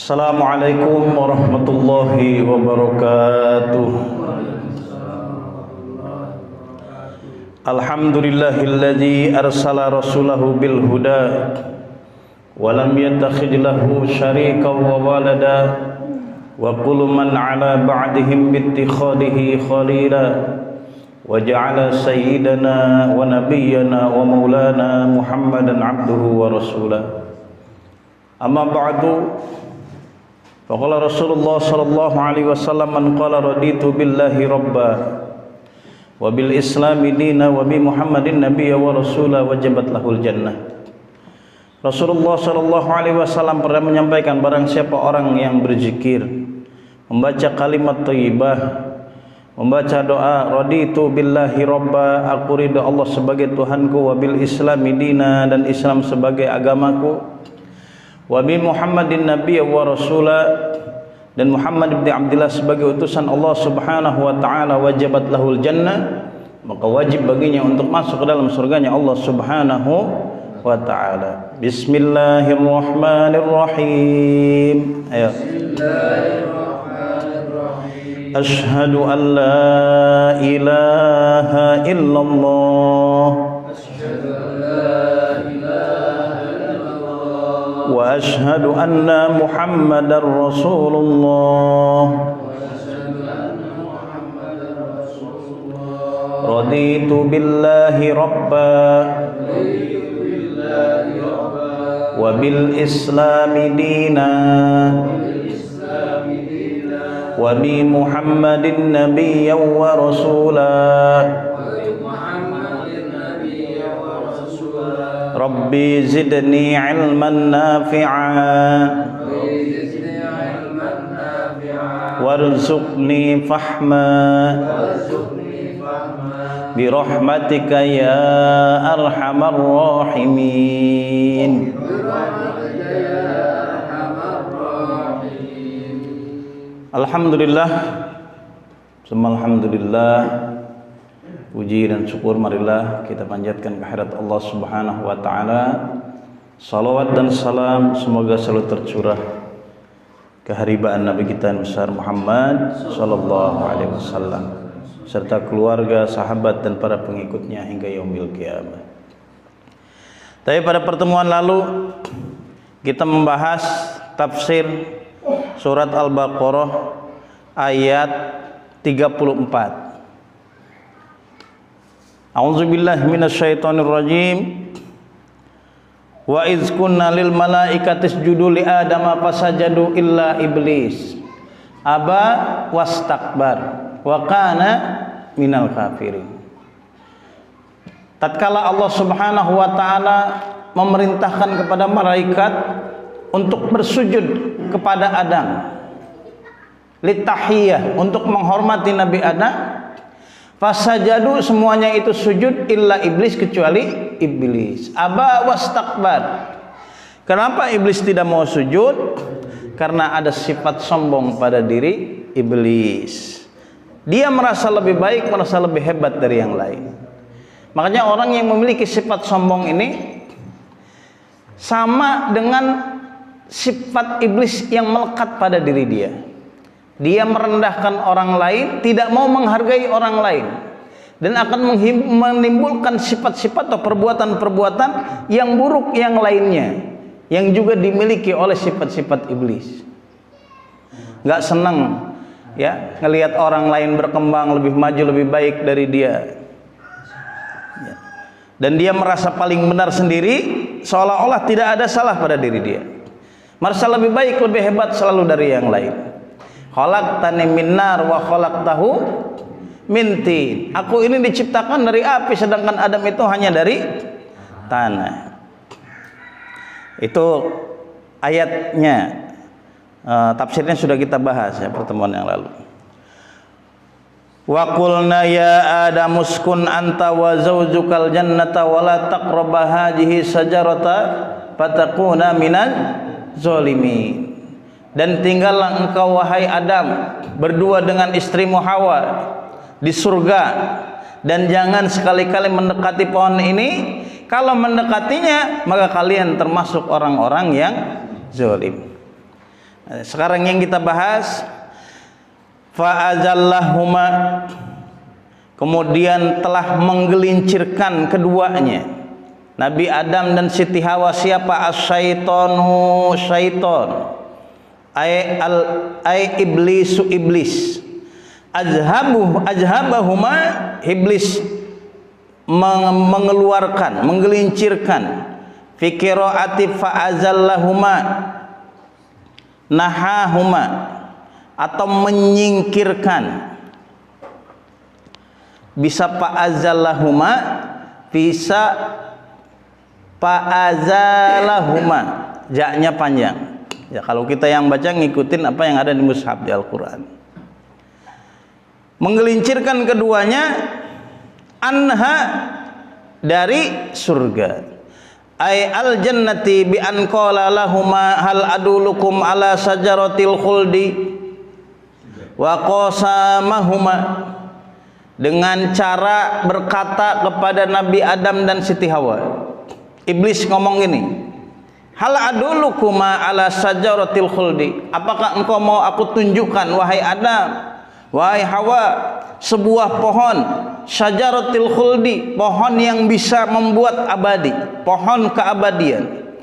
Assalamualaikum warahmatullahi wabarakatuh. Alhamdulillahilladzi arsala rasulahu bil huda wa lam yattakhidh lahu syarikan wa walada wa kullu man ala ba'dihim bittikhadihi khalila wa ja'ala sayyidana wa nabiyyana wa maulana Muhammadan abduhu wa rasulah. Amma ba'du, faqala Rasulullah sallallahu alaihi wasallam, man qala raditu billahi rabba wa bil islami dina wa bi Muhammadin nabiyya wa rasula wajabat lahul jannah. Rasulullah sallallahu alaihi wasallam pernah menyampaikan, barang siapa orang yang berzikir, membaca kalimat thayyibah, membaca doa raditu billahi rabba, aku ridha Allah sebagai Tuhanku, wa bil islami dina, dan Islam sebagai agamaku, wa bi Muhammadin nabiyya wa rasula, dan Muhammad bin Abdullah sebagai utusan Allah subhanahu wa ta'ala, wajabat lahul jannah, maka wajib baginya untuk masuk ke dalam surganya Allah subhanahu wa ta'ala. Bismillahirrahmanirrahim. Ayo. Bismillahirrahmanirrahim. Ashhadu an la ilaha illallah wa ashhadu anna Muhammadar Rasulullah. Raditu billahi rabba wa bil islami dina wa bi Muhammadin nabiyyan wa rasulah. Rabbi zidni ilman nafi'a warzuqni fahma birahmatika ya arhamar rahimin. Alhamdulillah, semua alhamdulillah, puji dan syukur marilah kita panjatkan kehadirat Allah subhanahu wa ta'ala. Salawat dan salam semoga selalu tercurah keharibaan Nabi kita yang besar Muhammad sallallahu alaihi wasallam serta keluarga, sahabat dan para pengikutnya hingga yaumil qiyamah. Tapi pada pertemuan lalu kita membahas tafsir surat Al-Baqarah ayat 34. A'udzubillahi minasyaitonir rajim. Wa iz kunna lil malaikati isjudu li adama fasajadu illa iblis aba wastakbar wa kana minal kafirin. Tatkala Allah subhanahu wa ta'ala memerintahkan kepada malaikat untuk bersujud kepada Adam, litahiyah, untuk menghormati Nabi Adam, fasajadu, semuanya itu sujud, illa iblis, kecuali iblis, aba wastakbar. Kenapa iblis tidak mau sujud? Karena ada sifat sombong pada diri iblis. Dia merasa lebih baik, merasa lebih hebat dari yang lain. Makanya orang yang memiliki sifat sombong ini sama dengan sifat iblis yang melekat pada diri dia. Dia merendahkan orang lain, tidak mau menghargai orang lain, dan akan menimbulkan sifat-sifat atau perbuatan-perbuatan yang buruk yang lainnya, yang juga dimiliki oleh sifat-sifat iblis. Gak senang ya ngelihat orang lain berkembang, lebih maju, lebih baik dari dia, ya. Dan dia merasa paling benar sendiri, seolah-olah tidak ada salah pada diri dia. Merasa lebih baik, lebih hebat selalu dari yang lain. Khalaqtani min nar wa khalaqtahu min tin. Aku ini diciptakan dari api, sedangkan Adam itu hanya dari tanah. Itu ayatnya. Tafsirnya sudah kita bahas ya pertemuan yang lalu. Wa qulna ya Adam uskun anta wa zawjukal jannata wa la taqraba hadhihi sajarata fatakuna minaz zalimin. Dan tinggallah engkau wahai Adam berdua dengan istrimu Hawa di surga, dan jangan sekali-kali mendekati pohon ini. Kalau mendekatinya maka kalian termasuk orang-orang yang zalim. Sekarang yang kita bahas fa'azallahuma, kemudian telah menggelincirkan keduanya, Nabi Adam dan Siti Hawa. Siapa? Asyaitonu, syaiton, ay iblisu, iblis. Ajhabahuma, iblis mengeluarkan, menggelincirkan. Fi qiraati fa'azallahuma, nahahuma, atau menyingkirkan. Bisa fa'azallahuma, bisa fa'azalahuma, ja-nya panjang. Ya, kalau kita yang baca ngikutin apa yang ada di mushaf di Al-Qur'an. Menggelincirkan keduanya, anha, dari surga. Ay al jannati bi an qala lahuma hal adulukum ala sajaratil khuldi wa qasamahuma, dengan cara berkata kepada Nabi Adam dan Siti Hawa. Iblis ngomong gini, hal adulukuma ala sajaratil khuldi, apakah engkau mau aku tunjukkan wahai Adam, wahai Hawa, sebuah pohon syajaratil khuldi, pohon yang bisa membuat abadi, pohon keabadian.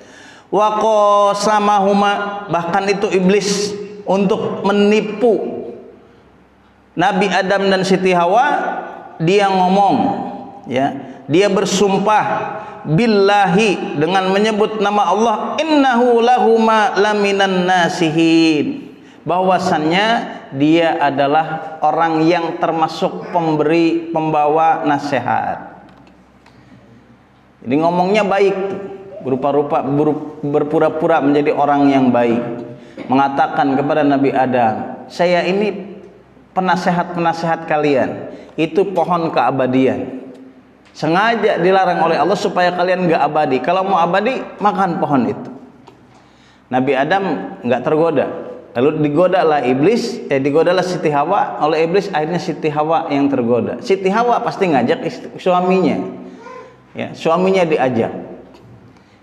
Wa qasamahuma, bahkan itu iblis untuk menipu Nabi Adam dan Siti Hawa. Dia ngomong, ya, dia bersumpah billahi, dengan menyebut nama Allah, innahu lahuma laminan nasihin, bahwasannya dia adalah orang yang termasuk pemberi, pembawa nasihat. Jadi ngomongnya baik, berupa-rupa berpura-pura menjadi orang yang baik, mengatakan kepada Nabi Adam, saya ini penasehat-penasehat kalian, itu pohon keabadian, sengaja dilarang oleh Allah supaya kalian gak abadi. Kalau mau abadi, makan pohon itu. Nabi Adam gak tergoda, lalu digodalah iblis, digodalah Siti Hawa oleh iblis. Akhirnya Siti Hawa yang tergoda. Siti Hawa pasti ngajak suaminya, ya, suaminya diajak.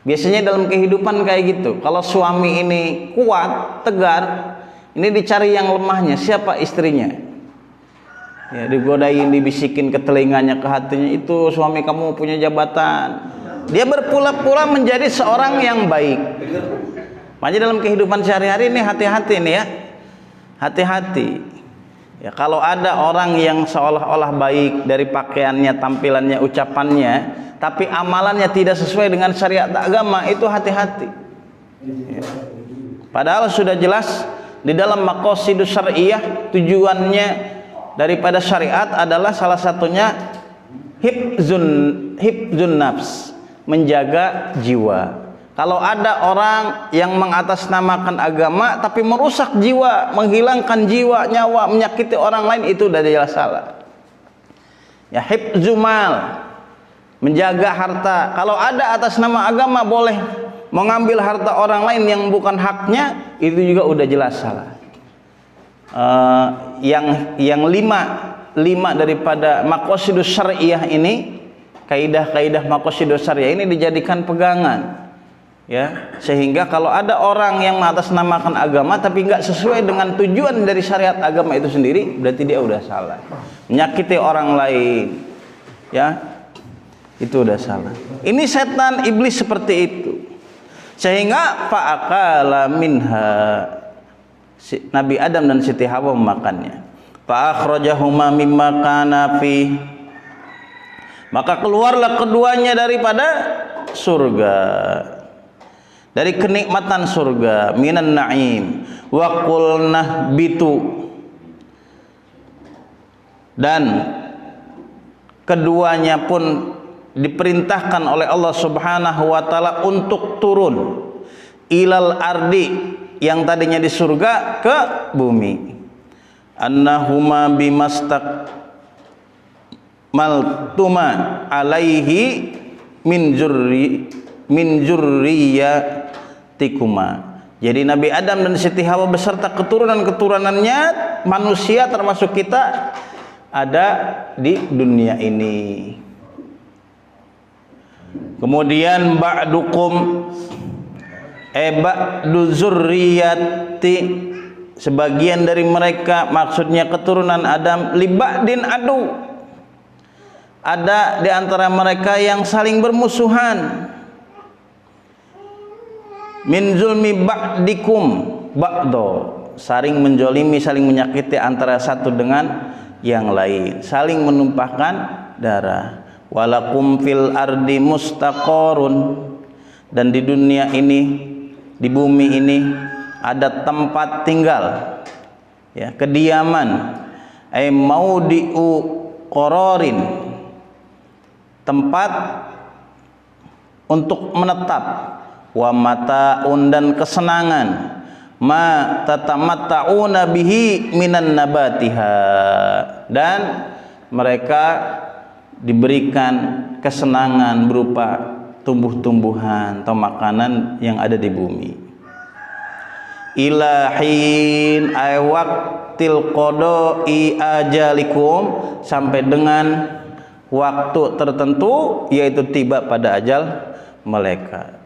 Biasanya dalam kehidupan kayak gitu, kalau suami ini kuat, tegar, ini dicari yang lemahnya. Siapa? Istrinya. Ya, digodain, dibisikin ke telinganya, ke hatinya, itu suami kamu punya jabatan. Dia berpura-pura menjadi seorang yang baik. Makanya dalam kehidupan sehari-hari ini hati-hati nih ya, hati-hati. Ya, kalau ada orang yang seolah-olah baik dari pakaiannya, tampilannya, ucapannya, tapi amalannya tidak sesuai dengan syariat agama, itu hati-hati. Ya. Padahal sudah jelas di dalam maqasidus syar'iyyah, tujuannya daripada syariat adalah salah satunya hifzun nafs, menjaga jiwa. Kalau ada orang yang mengatasnamakan agama tapi merusak jiwa, menghilangkan jiwa, nyawa, menyakiti orang lain, itu udah jelas salah. Ya, hifzumal, menjaga harta. Kalau ada atas nama agama boleh mengambil harta orang lain yang bukan haknya, itu juga udah jelas salah. Yang lima daripada maqasidus syar'iyyah ini, kaidah-kaidah maqasidus syar'iyyah ini dijadikan pegangan, ya, sehingga kalau ada orang yang mengatasnamakan agama tapi nggak sesuai dengan tujuan dari syariat agama itu sendiri, berarti dia udah salah, menyakiti orang lain, ya, itu udah salah. Ini setan, iblis seperti itu, sehingga fa'akala minha, Nabi Adam dan Siti Hawa memakannya. Fa'akhrajahuma mimma kana fi, maka keluarlah keduanya daripada surga, dari kenikmatan surga, minan na'im. Wa qulna bitu, dan keduanya pun diperintahkan oleh Allah Subhanahu wa taala untuk turun ilal ardi, yang tadinya di surga ke bumi. Annahuma bimastaq maltuma alaihi min zurriyatikuma. Jadi Nabi Adam dan Siti Hawa beserta keturunan-keturunannya, manusia termasuk kita, ada di dunia ini. Kemudian ba'dukum, ba'du zurriyati, sebagian dari mereka, maksudnya keturunan Adam, li ba'din adu, ada di antara mereka yang saling bermusuhan, min zulmi ba'dikum ba'do, saling menjolimi, saling menyakiti antara satu dengan yang lain, saling menumpahkan darah. Walakum fil ardi mustaqarun, dan di dunia ini, di bumi ini ada tempat tinggal, ya, kediaman, maudi'u qararin, tempat untuk menetap, wa mataun, dan kesenangan, ma tatamatta'una bihi minan nabatiha, dan mereka diberikan kesenangan berupa tumbuh-tumbuhan atau makanan yang ada di bumi. Ilahin ay waqtil qada'i ajalikum, sampai dengan waktu tertentu, yaitu tiba pada ajal mereka.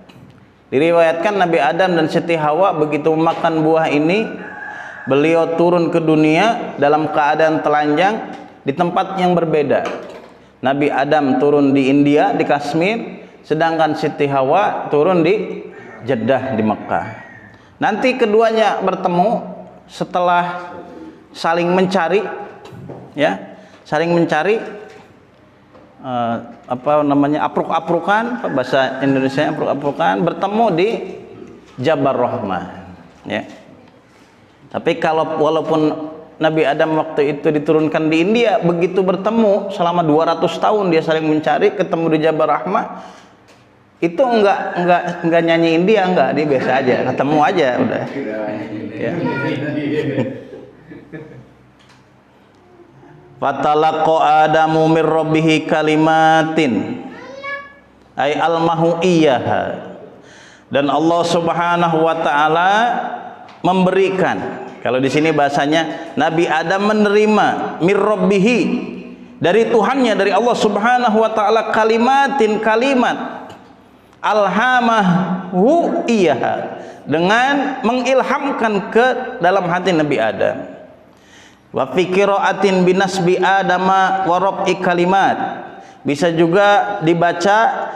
Diriwayatkan Nabi Adam dan Siti Hawa begitu makan buah ini, beliau turun ke dunia dalam keadaan telanjang di tempat yang berbeda. Nabi Adam turun di India, di Kashmir, sedangkan Siti Hawa turun di Jeddah, di Mekah. Nanti keduanya bertemu setelah saling mencari, ya, saling mencari apruk-aprukan, bahasa Indonesia apruk-aprukan, bertemu di Jabal Rahmah, ya. Tapi walaupun Nabi Adam waktu itu diturunkan di India, begitu bertemu selama 200 tahun dia saling mencari, ketemu di Jabal Rahmah, itu enggak nyanyi India, enggak, dia biasa aja, ketemu aja udah. Ya. Fatalaqa Adamu mir rabbihi kalimatin ay almahu iyyaha, dan Allah Subhanahu wa taala memberikan, kalau di sini bahasanya Nabi Adam menerima mir rabbihi, dari Tuhannya, dari Allah Subhanahu wa taala, kalimatin, kalimat, alhamahu iyyaha, dengan mengilhamkan ke dalam hati Nabi Adam. Wa fi qiraatin binasbi adama wa rab'i kalimat, bisa juga dibaca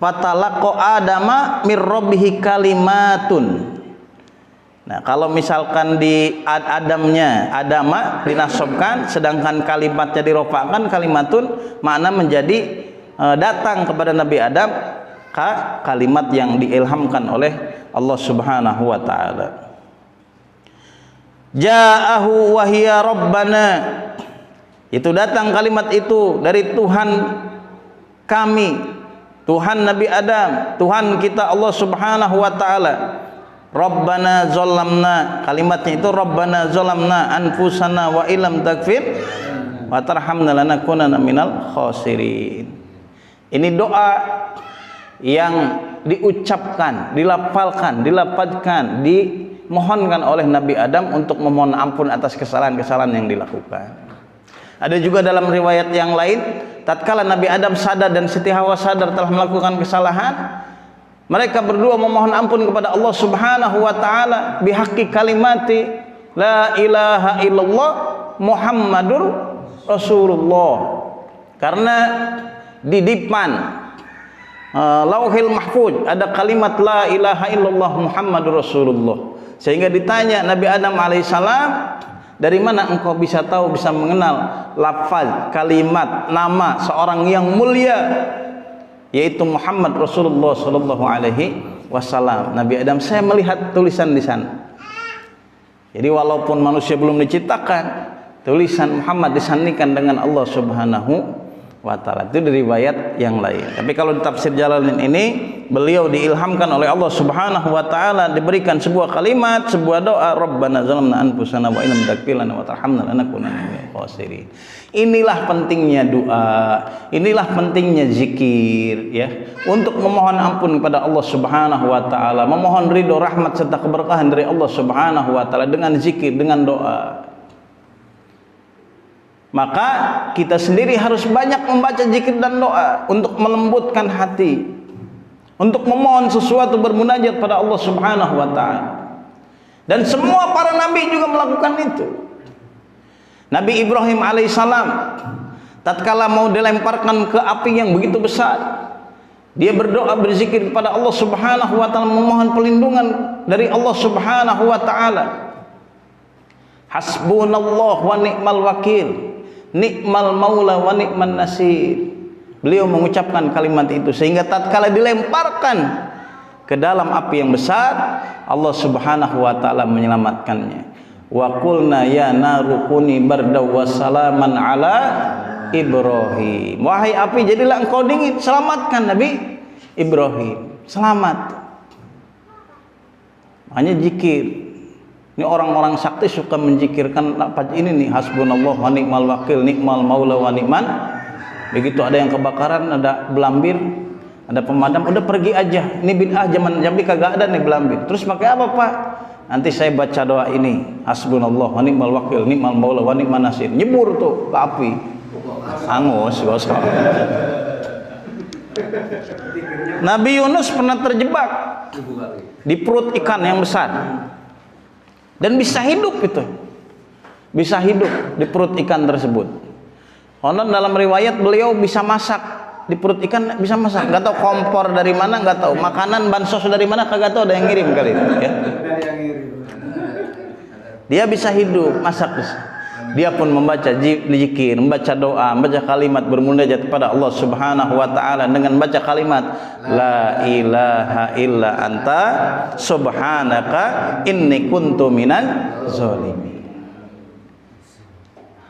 fatalaqo adama mir rabbihi kalimatun. Nah, kalau misalkan di adama dinasobkan, sedangkan kalimatnya dirofakkan, kalimatun, makna menjadi datang kepada Nabi Adam kalimat yang diilhamkan oleh Allah Subhanahu wa taala. Ja'ahu wa hiya rabbana, itu datang kalimat itu dari Tuhan kami, Tuhan Nabi Adam, Tuhan kita Allah Subhanahu wa taala. Rabbana zalamna, kalimatnya itu Rabbana zalamna anfusana wa illam taghfir wa tarhamna lanakunanna minal khasirin. Ini doa yang diucapkan, dilafalkan, dilafadzkan, dimohonkan oleh Nabi Adam untuk memohon ampun atas kesalahan-kesalahan yang dilakukan. Ada juga dalam riwayat yang lain, tatkala Nabi Adam sadar dan Siti Hawa sadar telah melakukan kesalahan, mereka berdua memohon ampun kepada Allah Subhanahu wa taala bihaqqi kalimati la ilaha illallah Muhammadur Rasulullah. Karena di depan Lauhil Mahfuz ada kalimat la ilaha illallah Muhammadur Rasulullah. Sehingga ditanya Nabi Adam alaihissalam, dari mana engkau bisa tahu, bisa mengenal lafaz, kalimat, nama seorang yang mulia, yaitu Muhammad Rasulullah sallallahu alaihi wasallam. Nabi Adam, saya melihat tulisan di sana. Jadi walaupun manusia belum diciptakan, tulisan Muhammad disandingkan dengan Allah Subhanahu wa taala. Itu dari riwayat yang lain. Tapi kalau di tafsir Jalalain ini, beliau diilhamkan oleh Allah Subhanahu wa taala, diberikan sebuah kalimat, sebuah doa, Rabbana zalamna anfusana wa illam taghfir lana wa tarhamna lanakunanna minal khasirin. Inilah pentingnya doa, inilah pentingnya zikir, ya, untuk memohon ampun kepada Allah Subhanahu wa taala, memohon ridho, rahmat serta keberkahan dari Allah Subhanahu wa taala dengan zikir, dengan doa. Maka kita sendiri harus banyak membaca zikir dan doa untuk melembutkan hati, untuk memohon sesuatu, bermunajat pada Allah Subhanahu wa taala. Dan semua para nabi juga melakukan itu. Nabi Ibrahim alaihissalam tatkala mau dilemparkan ke api yang begitu besar, dia berdoa, berzikir kepada Allah Subhanahu wa taala, memohon perlindungan dari Allah Subhanahu wa taala. Hasbunallah wa ni'mal wakil, ni'mal maula wa ni'man nasir. Beliau mengucapkan kalimat itu sehingga tatkala dilemparkan ke dalam api yang besar, Allah Subhanahu wa taala menyelamatkannya. Wa qulna ya naru kuni bardaw wa salaman ala Ibrahim. Wahai api, jadilah engkau dingin. Selamatkan Nabi Ibrahim. Selamat. Makanya zikir. Ini orang-orang sakti suka menjikirkan apa ini nih, hasbunallah wa ni'mal wakil, ni'mal maula wa ni'man. Begitu ada yang kebakaran, ada belambir, ada pemadam, udah pergi aja. Ini bid'ah, zaman Jambi kagak ada nih belambir. Terus pakai apa, Pak? Nanti saya baca doa ini, hasbunallah wa ni'mal wakil, ni'mal maula wa ni'man nasir. Nyebur tuh ke api. Hangus, gosok. Nabi Yunus pernah terjebak di perut ikan yang besar. Dan bisa hidup itu, bisa hidup di perut ikan tersebut. Konon dalam riwayat beliau bisa masak di perut ikan, bisa masak. Gak tahu kompor dari mana, gak tahu makanan bansos dari mana, kagak tahu, ada yang ngirim kali itu. Ya. Dia bisa hidup, masak bisa. Dia pun membaca zikir, membaca doa, membaca kalimat, bermunajat kepada Allah Subhanahu wa taala dengan baca kalimat la ilaha illa anta subhanaka inni kuntu minan zalimin.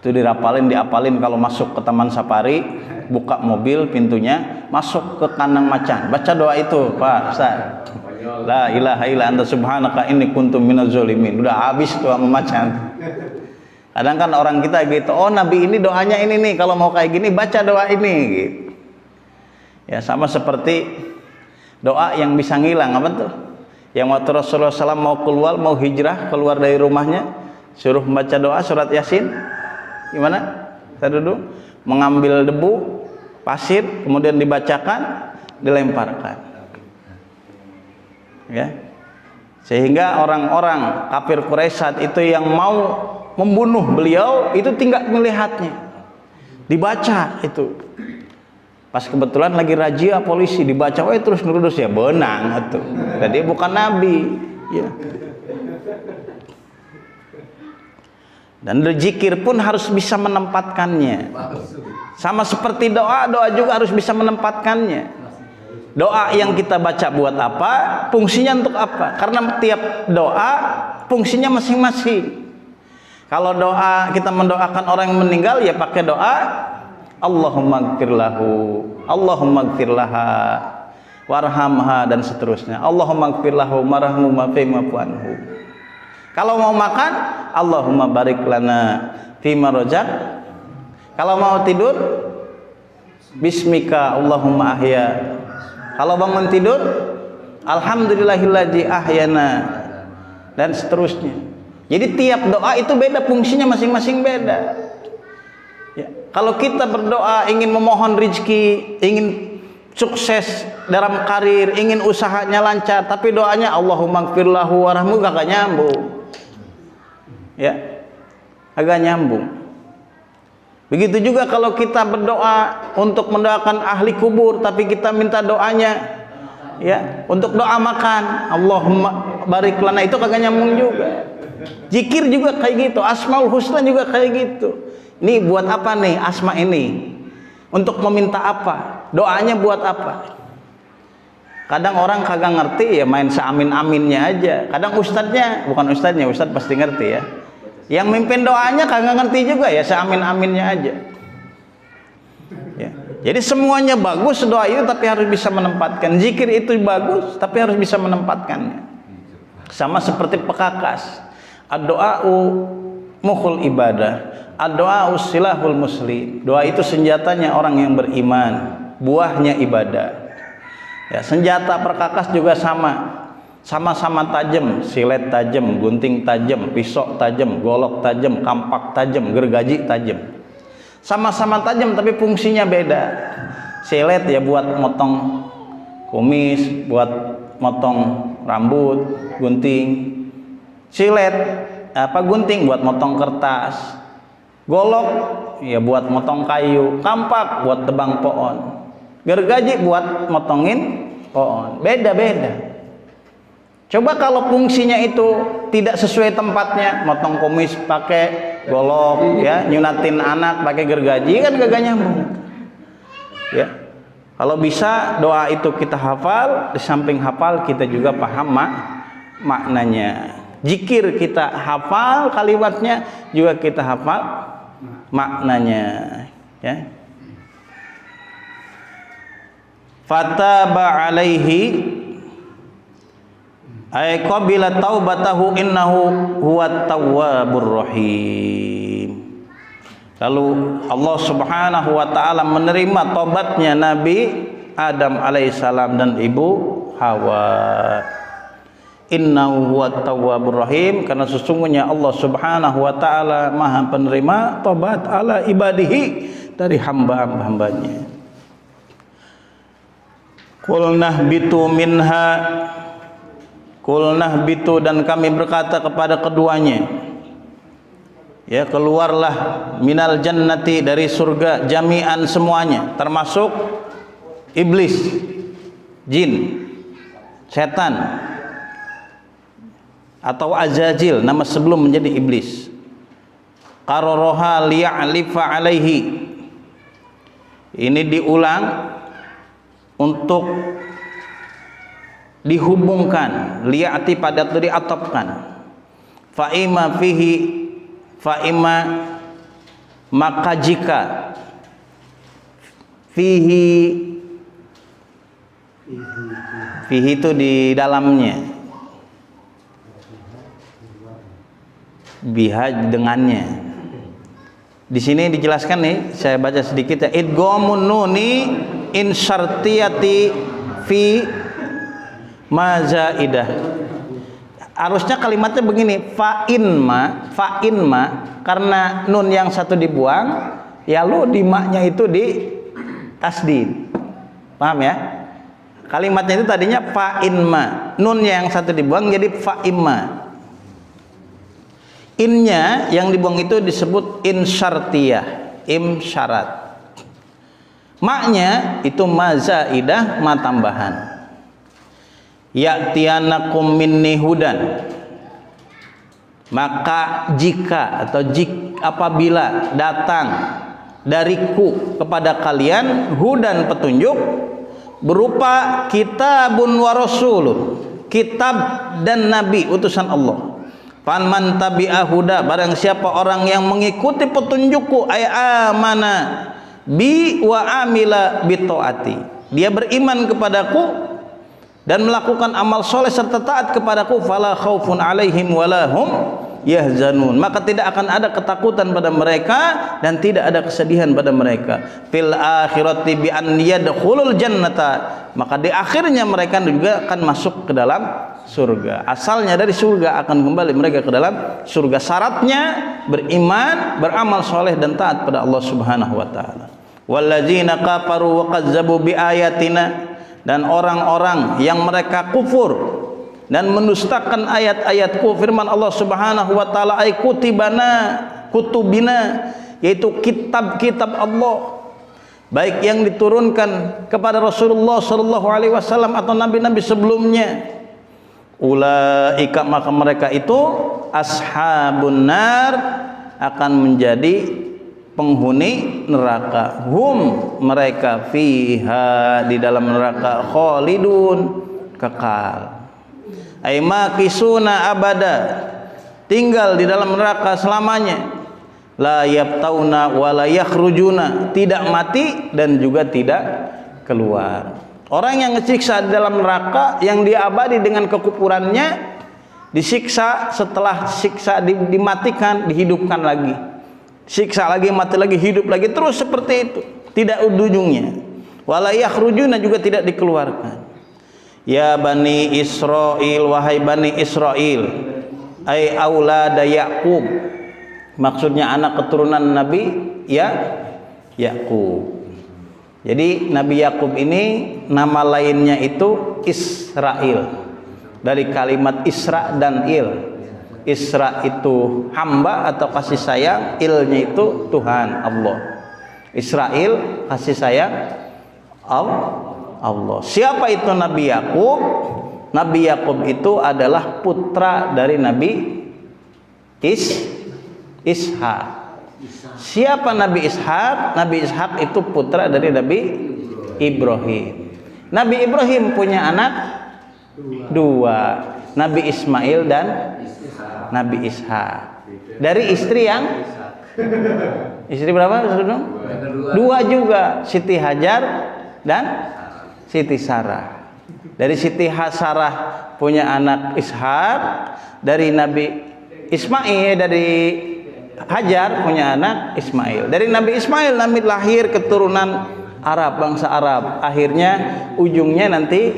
Itu diapalin kalau masuk ke taman safari, buka mobil pintunya, masuk ke kandang macan, baca doa itu, Pak Ustaz. La ilaha illa anta subhanaka inni kuntu minaz zalimin. Udah habis tuh sama macan. Kadang kan orang kita gitu, oh Nabi ini doanya ini nih, kalau mau kayak gini baca doa ini gitu. Ya sama seperti doa yang bisa ngilang, apa tuh? Yang waktu Rasulullah SAW mau keluar, mau hijrah, keluar dari rumahnya, suruh membaca doa surat Yasin. Gimana? Saya duduk, mengambil debu, pasir, kemudian dibacakan, dilemparkan. Ya. Sehingga orang-orang kafir Quraisy saat itu yang mau membunuh beliau itu tinggal melihatnya, dibaca itu. Pas kebetulan lagi razia polisi, dibaca, terus ngerudus, ya benang itu. Jadi bukan nabi, ya. Dan berzikir pun harus bisa menempatkannya. Sama seperti doa juga harus bisa menempatkannya. Doa yang kita baca buat apa? Fungsinya untuk apa? Karena tiap doa fungsinya masing-masing. Kalau doa kita mendoakan orang yang meninggal, ya pakai doa Allahumma gfir lahu, Allahumma gfir laha, warhamha, dan seterusnya. Allahumma gfir lahu, marhamhu, ma'fu anhu. Kalau mau makan, Allahumma barik lana fima rozak. Kalau mau tidur, bismika Allahumma ahya. Kalau bangun tidur, alhamdulillahilladzi ahyana, dan seterusnya. Jadi tiap doa itu beda, fungsinya masing-masing beda. Ya. Kalau kita berdoa ingin memohon rezeki, ingin sukses dalam karir, ingin usahanya lancar, tapi doanya Allahumma gfir lahu warhamhu, agak nyambung. Ya, agak nyambung. Begitu juga kalau kita berdoa untuk mendoakan ahli kubur, tapi kita minta doanya ya untuk doa makan, Allahumma barik lana, itu kagak nyambung juga. Zikir juga kayak gitu, Asmaul Husna juga kayak gitu. Ini buat apa nih asma ini? Untuk meminta apa? Doanya buat apa? Kadang orang kagak ngerti, ya main seamin-aminnya aja. Kadang ustadznya, bukan ustadznya, ustadz pasti ngerti ya. Yang mimpin doanya kagak ngerti juga, ya seamin-aminnya aja. Ya. Jadi semuanya bagus doa itu, tapi harus bisa menempatkan. Zikir itu bagus, tapi harus bisa menempatkannya. Sama seperti pekakas. Ad-doa'u mukhul ibadah, ad-doa'u silahul muslim. Doa itu senjatanya orang yang beriman, buahnya ibadah. Ya, senjata perkakas juga sama-sama tajam, silet tajam, gunting tajam, pisau tajam, golok tajam, kampak tajam, gergaji tajam. Sama-sama tajam tapi fungsinya beda. Silet ya buat motong kumis buat motong rambut, gunting, silet gunting buat motong kertas, golok ya buat motong kayu, kampak buat tebang pohon, gergaji buat motongin pohon. Beda-beda. Coba kalau fungsinya itu tidak sesuai tempatnya, motong kumis pakai golok, ya, nyunatin anak pakai gergaji, kan gak nyambung. Ya. Kalau bisa doa itu kita hafal, di samping hafal kita juga paham maknanya. Zikir kita hafal kalimatnya, juga kita hafal maknanya, ya. Fataba alaihi ay qabila taubatahu innahu huwat tawwabur rahim. Lalu Allah Subhanahu wa taala menerima tobatnya Nabi Adam alaihissalam dan Ibu Hawa. Innahu huwat tawwabur rahim, karena sesungguhnya Allah Subhanahu wa taala Maha penerima tobat ala ibadihi, dari hamba-hambanya. Qulnah bitu minha, qulnah bitu, dan kami berkata kepada keduanya, ya, keluarlah minal jannati, dari surga, jami'an semuanya, termasuk iblis, jin, setan, atau azazil, nama sebelum menjadi iblis. Qararaha liya'lifa alaihi, ini diulang untuk dihubungkan, li'ati pada itu diatopkan. Fa'ima fihi, fa'ima maka jika, fihi itu di dalamnya, biha dengannya. Di sini dijelaskan nih, saya baca sedikit ya. Idghamun nuni in syartiyati fi mazaidah. Harusnya kalimatnya begini, fa'inma, karena nun yang satu dibuang, ya lu di maknya itu di tasdid. Paham ya? Kalimatnya itu tadinya fa'inma, nun yang satu dibuang jadi fa'imma. Innya yang dibuang itu disebut in syartiyah, im syarat. Maknya itu mazaidah, ma tambahan. Ya'tiyanakum minni hudan, maka jika atau apabila datang dariku kepada kalian hudan, petunjuk, berupa kitabun wa rasulun, kitab dan nabi utusan Allah. Faman tabi'a huda, barang siapa orang yang mengikuti petunjukku, ay amana bi wa amila bi taati, dia beriman kepadaku dan melakukan amal soleh serta taat kepadaku, fala khaufun alaihim wala hum yahzanun, maka tidak akan ada ketakutan pada mereka dan tidak ada kesedihan pada mereka. Fil akhirati bi an yadkhulul jannata, maka di akhirnya mereka juga akan masuk ke dalam surga. Asalnya dari surga, akan kembali mereka ke dalam surga. Syaratnya beriman, beramal soleh dan taat pada Allah Subhanahu wa taala. Walladzina kafaru wa kazzabu bi ayatina, dan orang-orang yang mereka kufur dan mendustakan ayat-ayatku, firman Allah Subhanahu wa taala, ay kutubina, yaitu kitab-kitab Allah, baik yang diturunkan kepada Rasulullah sallallahu alaihi wasallam atau nabi-nabi sebelumnya. Ulaika, maka mereka itu ashabun nar, akan menjadi penghuni neraka. Hum, mereka, fiha, di dalam neraka, khalidun, kekal. Ay makisuna abada, tinggal di dalam neraka selamanya. La yabtauna wa la yakhrujuna, tidak mati dan juga tidak keluar. Orang yang disiksa di dalam neraka, yang dia abadi dengan kekufurannya, disiksa, setelah siksa dimatikan, dihidupkan lagi, siksa lagi, mati lagi, hidup lagi, terus seperti itu, tidak ujungnya. Wala yakhrujuna, juga tidak dikeluarkan. Ya Bani Israil, wahai Bani Israil, ay aulada Yaqub, maksudnya anak keturunan Nabi ya Yaqub. Jadi Nabi Yakub ini nama lainnya itu Israil, dari kalimat Isra dan Il. Isra itu hamba atau kasih sayang, ilnya itu Tuhan Allah. Israil kasih sayang Allah. Siapa itu Nabi Yakub? Nabi Yakub itu adalah putra dari Nabi Ishak. Siapa Nabi Ishak? Nabi Ishak itu putra dari Nabi Ibrahim. Nabi Ibrahim punya anak dua, Nabi Ismail dan Nabi Ishak. Dari istri yang istri berapa? Dua juga, Siti Hajar dan Siti Sarah. Dari Siti Sarah punya anak Ishak, dari Nabi Ismail, dari Hajar punya anak Ismail. Dari Nabi Ismail Nabi lahir keturunan Arab, bangsa Arab. Akhirnya ujungnya nanti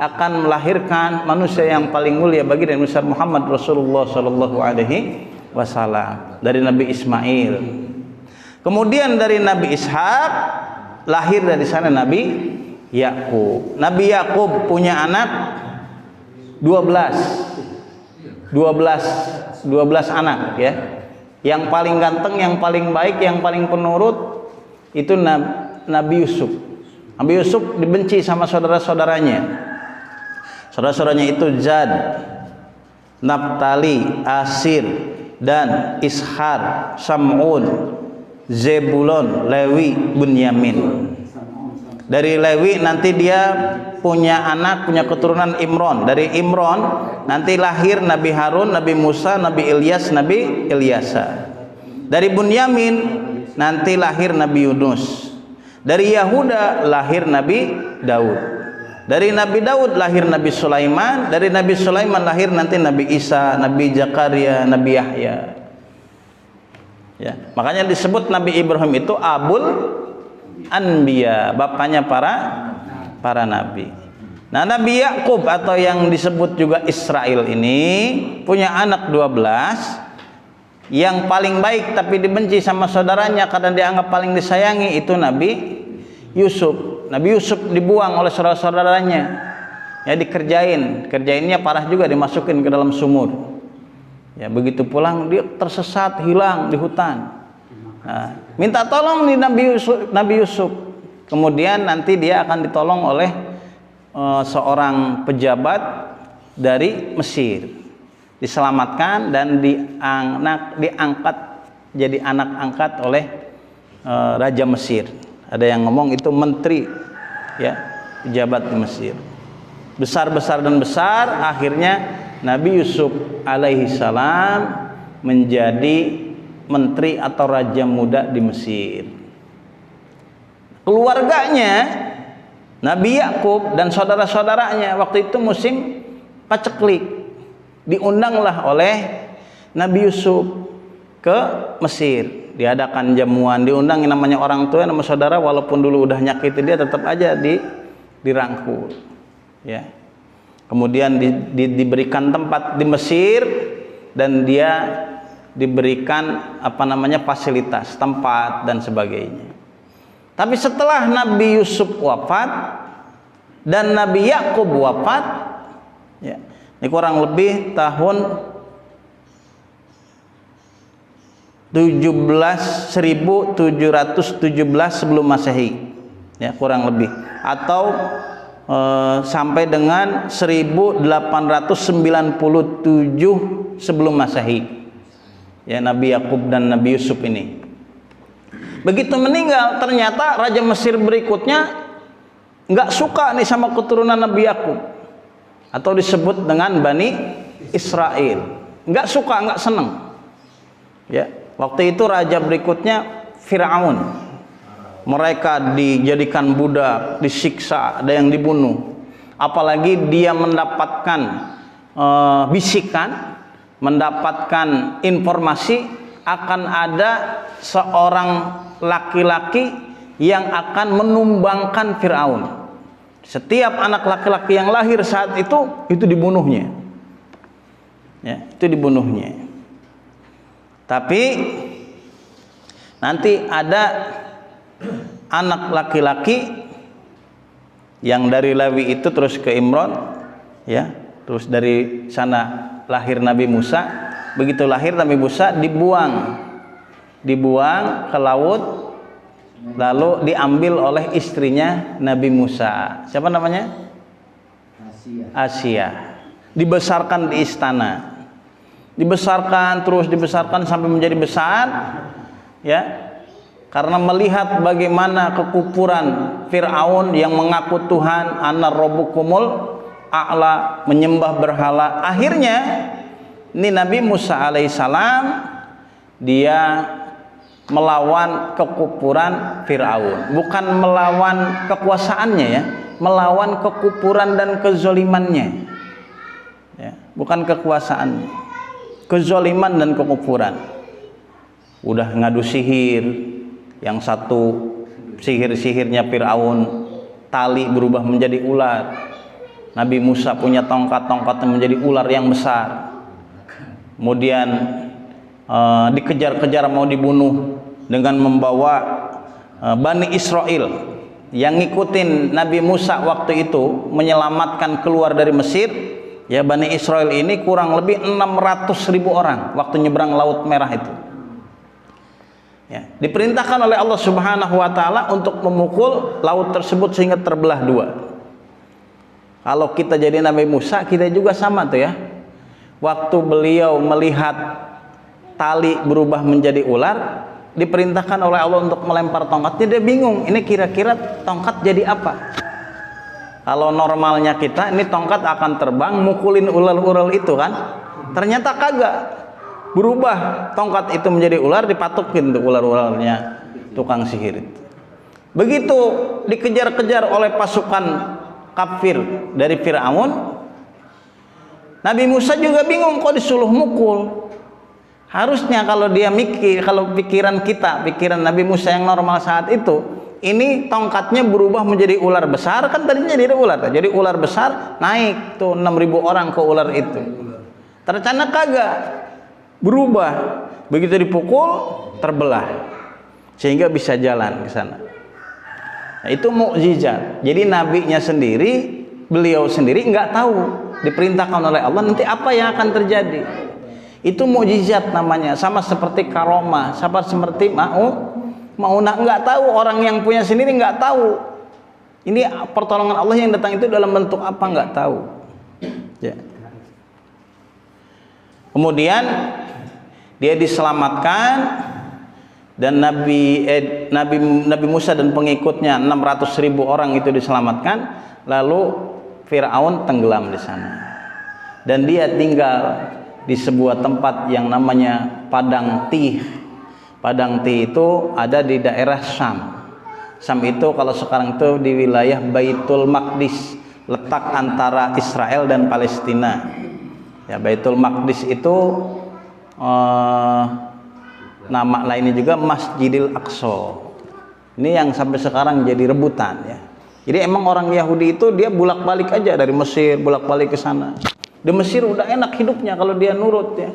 akan melahirkan manusia yang paling mulia bagi dan besar, Muhammad Rasulullah Shallallahu Alaihi Wasallam, dari Nabi Ismail. Kemudian dari Nabi Ishak lahir dari sana Nabi Yakub. Nabi Yakub punya anak 12 anak ya. Yang paling ganteng, yang paling baik, yang paling penurut itu Nabi Yusuf. Nabi Yusuf dibenci sama saudara-saudaranya. Saudara-saudaranya itu Zad, Naftali, Asir, dan Ishar, Sam'un, Zebulon, Lewi, Bunyamin. Dari Lewi nanti dia punya anak, punya keturunan Imron. Dari Imron nanti lahir Nabi Harun, Nabi Musa, Nabi Ilyas, Nabi Ilyasa. Dari Bunyamin nanti lahir Nabi Yunus. Dari Yahuda lahir Nabi Daud. Dari Nabi Daud lahir Nabi Sulaiman. Dari Nabi Sulaiman lahir nanti Nabi Isa, Nabi Zakaria, Nabi Yahya. Ya, makanya disebut Nabi Ibrahim itu Abul Anbiya, bapaknya para nabi. Nah, Nabi Yakub atau yang disebut juga Israel ini punya anak 12. Yang paling baik tapi dibenci sama saudaranya karena dianggap paling disayangi itu Nabi Yusuf. Nabi Yusuf dibuang oleh saudara-saudaranya. Ya, kerjainnya parah juga, dimasukin ke dalam sumur. Ya, begitu pulang dia tersesat, hilang di hutan. Nah, minta tolong nih Nabi Yusuf. Kemudian nanti dia akan ditolong oleh seorang pejabat dari Mesir, diselamatkan dan diangkat jadi anak angkat oleh Raja Mesir. Ada yang ngomong itu menteri, ya, pejabat di Mesir. Besar dan besar, akhirnya Nabi Yusuf alaihi salam menjadi menteri atau raja muda di Mesir. Keluarganya Nabi Yakub dan saudara-saudaranya waktu itu musim paceklik, diundanglah oleh Nabi Yusuf ke Mesir, diadakan jamuan, diundang namanya orang tua, nama saudara, walaupun dulu udah nyakiti dia tetap aja dirangkul, ya. Kemudian diberikan tempat di Mesir dan dia diberikan fasilitas, tempat dan sebagainya. Tapi setelah Nabi Yusuf wafat dan Nabi Yakub wafat, ya, ini kurang lebih tahun 1717 sebelum Masehi, ya, kurang lebih, atau sampai dengan 1897 sebelum Masehi. Ya, Nabi Yakub dan Nabi Yusuf ini. Begitu meninggal, ternyata Raja Mesir berikutnya nggak suka nih sama keturunan Nabi Yakub, atau disebut dengan Bani Israel. Nggak suka, nggak seneng. Ya, waktu itu raja berikutnya Fir'aun. Mereka dijadikan budak, disiksa, ada yang dibunuh. Apalagi dia mendapatkan bisikan, mendapatkan informasi akan ada seorang laki-laki yang akan menumbangkan Fir'aun. Setiap anak laki-laki yang lahir saat itu dibunuhnya. Ya, itu dibunuhnya. Tapi nanti ada anak laki-laki yang dari Lawi itu terus ke Imron, ya, terus dari sana lahir Nabi Musa. Begitu lahir Nabi Musa dibuang ke laut, lalu diambil oleh istrinya Nabi Musa. Siapa namanya? Asia. Dibesarkan di istana. Dibesarkan sampai menjadi besar, ya. Karena melihat bagaimana kekufuran Fir'aun yang mengaku Tuhan, ana rabbukumul a'la, menyembah berhala. Akhirnya ini Nabi Musa alaihissalam dia melawan kekufuran Fir'aun, bukan melawan kekuasaannya, ya, melawan kekufuran dan kezolimannya, ya, bukan kekuasaannya, kezoliman dan kekufuran. Udah ngadu sihir, yang satu sihir-sihirnya Fir'aun, tali berubah menjadi ular. Nabi Musa punya tongkat-tongkat yang menjadi ular yang besar. Kemudian dikejar-kejar mau dibunuh dengan membawa Bani Israel yang ngikutin Nabi Musa waktu itu, menyelamatkan keluar dari Mesir. Ya, Bani Israel ini kurang lebih 600.000 orang waktu nyebrang Laut Merah itu. Ya, diperintahkan oleh Allah Subhanahu wa taala untuk memukul laut tersebut sehingga terbelah dua. Kalau kita jadi Nabi Musa, kita juga sama tuh, ya. Waktu beliau melihat tali berubah menjadi ular, diperintahkan oleh Allah untuk melempar tongkatnya. Dia bingung, ini kira-kira tongkat jadi apa? Kalau normalnya kita, ini tongkat akan terbang mukulin ular-ular itu kan. Ternyata kagak. Berubah tongkat itu menjadi ular, dipatukin untuk ular-ularnya tukang sihir itu. Begitu dikejar-kejar oleh pasukan kafir dari Fir'aun, Nabi Musa juga bingung, kok disuruh mukul. Harusnya kalau dia mikir, kalau pikiran kita, pikiran Nabi Musa yang normal saat itu, ini tongkatnya berubah menjadi ular besar, kan tadinya jadi ular, jadi ular besar, naik tuh 6.000 orang ke ular itu. Ternyata kagak, berubah, begitu dipukul terbelah sehingga bisa jalan ke sana. Nah, itu mukjizat. Jadi nabinya sendiri, beliau sendiri nggak tahu, diperintahkan oleh Allah nanti apa yang akan terjadi. Itu mukjizat namanya, sama seperti karomah, sama seperti maunah, nggak tahu, orang yang punya sendiri nggak tahu. Ini pertolongan Allah yang datang itu dalam bentuk apa, nggak tahu. Ya. Kemudian dia diselamatkan, dan Nabi Musa dan pengikutnya 600.000 orang itu diselamatkan. Lalu Fir'aun tenggelam di sana, dan dia tinggal di sebuah tempat yang namanya Padang Tih. Padang Tih itu ada di daerah Syam. Syam itu kalau sekarang itu di wilayah Baitul Maqdis, letak antara Israel dan Palestina. Ya, Baitul Maqdis itu nama lainnya juga Masjidil Aqsa. Ini yang sampai sekarang jadi rebutan, ya. Jadi emang orang Yahudi itu dia bolak-balik aja dari Mesir, bolak-balik ke sana. Di Mesir udah enak hidupnya kalau dia nurut, ya.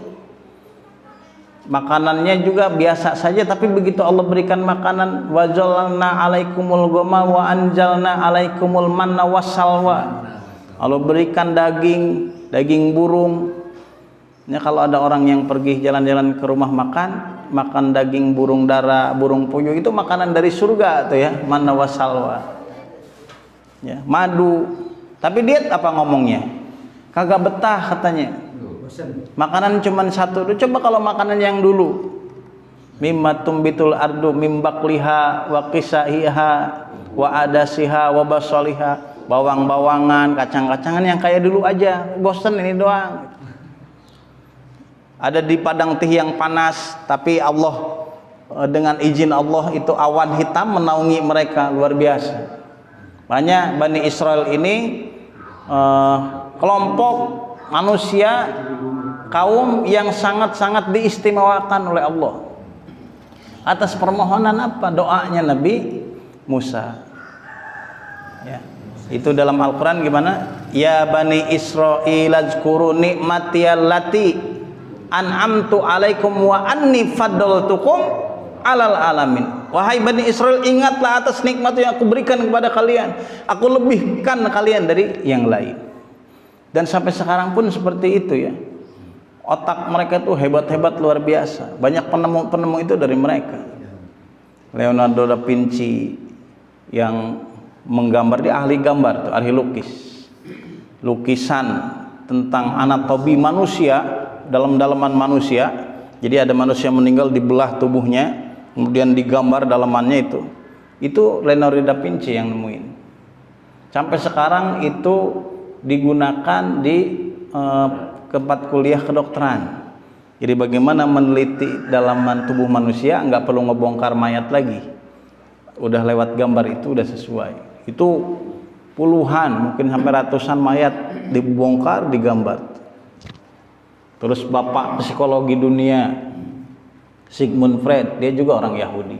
Makanannya juga biasa saja, tapi begitu Allah berikan makanan, wa jalna alaikumul ghamma wa anjalna alaikumul manna wassalwa. Allah berikan daging burung. Ya, kalau ada orang yang pergi jalan-jalan ke rumah makan daging burung dara, burung puyuh, itu makanan dari surga tuh, ya, manna wassalwa. Ya, madu. Tapi dia apa ngomongnya? Kagak betah katanya. Makanan cuman satu. Coba kalau makanan yang dulu, mimma tumbitul ardu mimbakliha wa qisaiha wa adasiha wa basaliha, bawang-bawangan, kacang-kacangan yang kayak dulu aja. Bosen ini doang. Ada di Padang Tih yang panas, tapi Allah dengan izin Allah itu awan hitam menaungi mereka, luar biasa. Makanya Bani Israel ini kelompok manusia, kaum yang sangat-sangat diistimewakan oleh Allah. Atas permohonan apa? Doanya Nabi Musa. Ya. Itu dalam Al-Quran gimana? Ya Bani Israil azkuru ni'mati allati an'amtu alaikum wa anni faddaltukum alal alamin. Wahai Bani Israel, ingatlah atas nikmat yang aku berikan kepada kalian. Aku lebihkan kalian dari yang lain. Dan sampai sekarang pun seperti itu ya. Otak mereka itu hebat-hebat luar biasa. Banyak penemu-penemu itu dari mereka. Leonardo da Vinci yang menggambar, dia ahli gambar tuh, ahli lukis. Lukisan tentang anatomi manusia, dalam-dalaman manusia. Jadi ada manusia meninggal, dibelah tubuhnya, kemudian digambar dalamannya itu. Itu Leonardo da Vinci yang nemuin. Sampai sekarang itu digunakan di tempat kuliah kedokteran. Jadi bagaimana meneliti dalaman tubuh manusia, nggak perlu ngebongkar mayat lagi. Udah lewat gambar itu udah sesuai. Itu puluhan, mungkin sampai ratusan mayat dibongkar, digambar. Terus bapak psikologi dunia Sigmund Freud, dia juga orang Yahudi.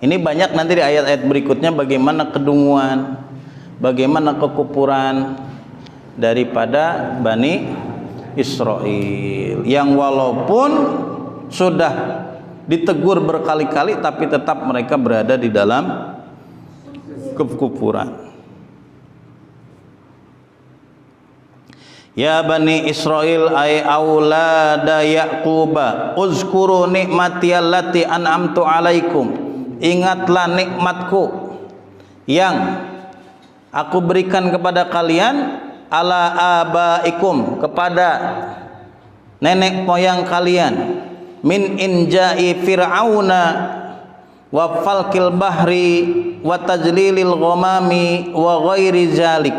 Ini banyak nanti di ayat-ayat berikutnya bagaimana kedunguan, bagaimana kekufuran daripada Bani Israel yang walaupun sudah ditegur berkali-kali tapi tetap mereka berada di dalam kekufuran. Ya Bani Israel ay aulada Yaquba uzkuru nikmati allati an'amtu alaikum, ingatlah nikmatku yang aku berikan kepada kalian, ala abaikum, kepada nenek moyang kalian, min inja'i fir'auna wa falkil bahri wa tajlilil ghamami wa ghairi zalik,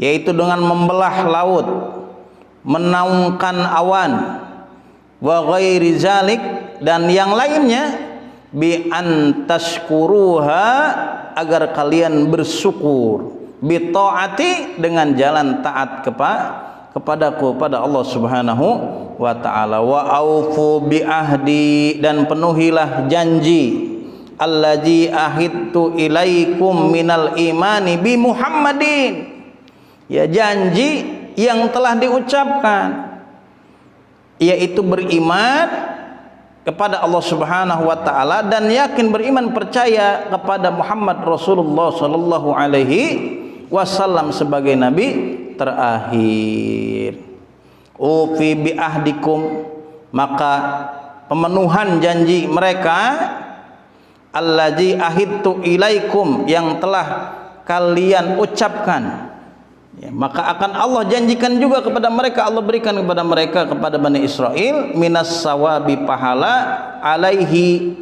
yaitu dengan membelah laut, menaungkan awan, wa ghairi zalik, dan yang lainnya, bi antashkuruha, agar kalian bersyukur, bi taati, dengan jalan taat kepadaku, pada Allah Subhanahu wa ta'ala, wa aufu bi ahdi, dan penuhilah janji, allazi ahidtu ilaikum minal imani bi Muhammadin, ya janji yang telah diucapkan, yaitu beriman kepada Allah Subhanahu wa ta'ala dan yakin beriman percaya kepada Muhammad Rasulullah sallallahu alaihi wasallam sebagai nabi terakhir. Ufi bi ahdikum, maka pemenuhan janji mereka, allazi ahidtu ilaikum, yang telah kalian ucapkan, ya, maka akan Allah janjikan juga kepada mereka, Allah berikan kepada mereka, kepada Bani Israel, minas sawabi, pahala, alaihi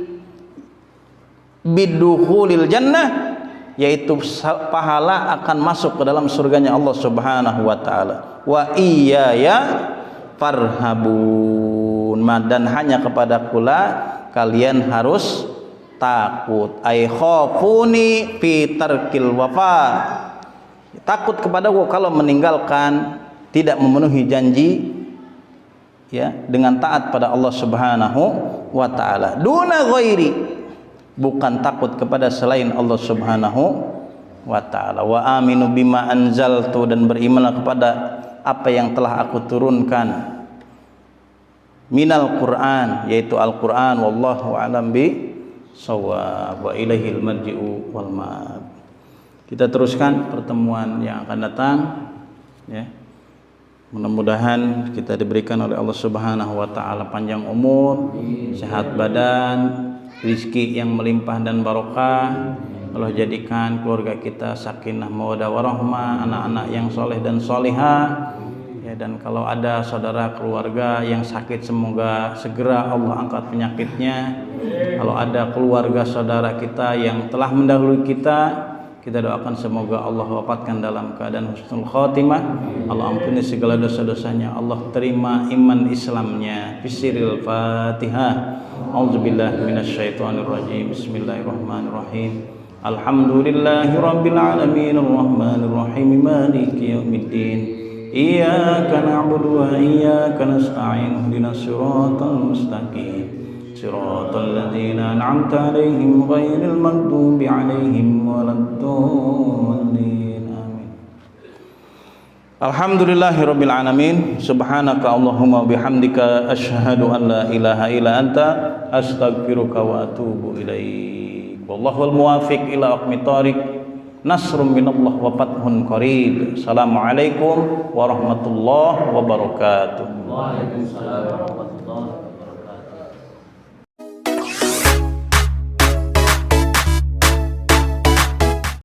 bidukhulil jannah, yaitu pahala akan masuk ke dalam surganya Allah Subhanahu wa ta'ala. Wa iyaya farhabun, dan hanya kepadakulah kalian harus takut. Ay khafuni fi tarkil wafa, takut kepadaku kalau meninggalkan, tidak memenuhi janji, ya, dengan taat pada Allah Subhanahu wa ta'ala. Duna ghairi, bukan takut kepada selain Allah Subhanahu wa ta'ala. Wa aminu bima anzaltu, dan berimanlah kepada apa yang telah aku turunkan, minal Qur'an, yaitu Al-Qur'an, wallahu a'lam bi shawab, wa ilaihil marji'u wal ma'ab. Kita teruskan pertemuan yang akan datang, ya. Mudah-mudahan kita diberikan oleh Allah Subhanahu wa ta'ala panjang umur, sehat badan, rizki yang melimpah dan barokah. Allah jadikan keluarga kita sakinah mawaddah warahmah, anak-anak yang soleh dan solihah, ya. Dan kalau ada saudara keluarga yang sakit, semoga segera Allah angkat penyakitnya. Kalau ada keluarga saudara kita yang telah mendahului kita doakan semoga Allah wafatkan dalam keadaan husnul khatimah. Allah ampuni segala dosa-dosanya, Allah terima iman Islamnya. Bisiril Fatihah. A'udzubillahi minasyaitonirrajim. Bismillahirrahmanirrahim. Alhamdulillahi rabbil alamin, arrahmanir rahim, maliki yaumiddin. Iyyaka na'budu wa iyyaka nasta'in. Ihdinas siratal mustaqim. Siratal ladzina an'amta 'alaihim ghairil maghdubi 'alaihim waladdallin. Amin. Alhamdulillahirabbil alamin. Subhanaka Allahumma bihamdika asyhadu an la ilaha illa anta astaghfiruka wa atubu ilaik. Wallahul muwaffiq ila aqwamit thoriq. Nasrun minallah wa fathun qarib. Assalamualaikum warahmatullahi wabarakatuh. Waalaikumsalam.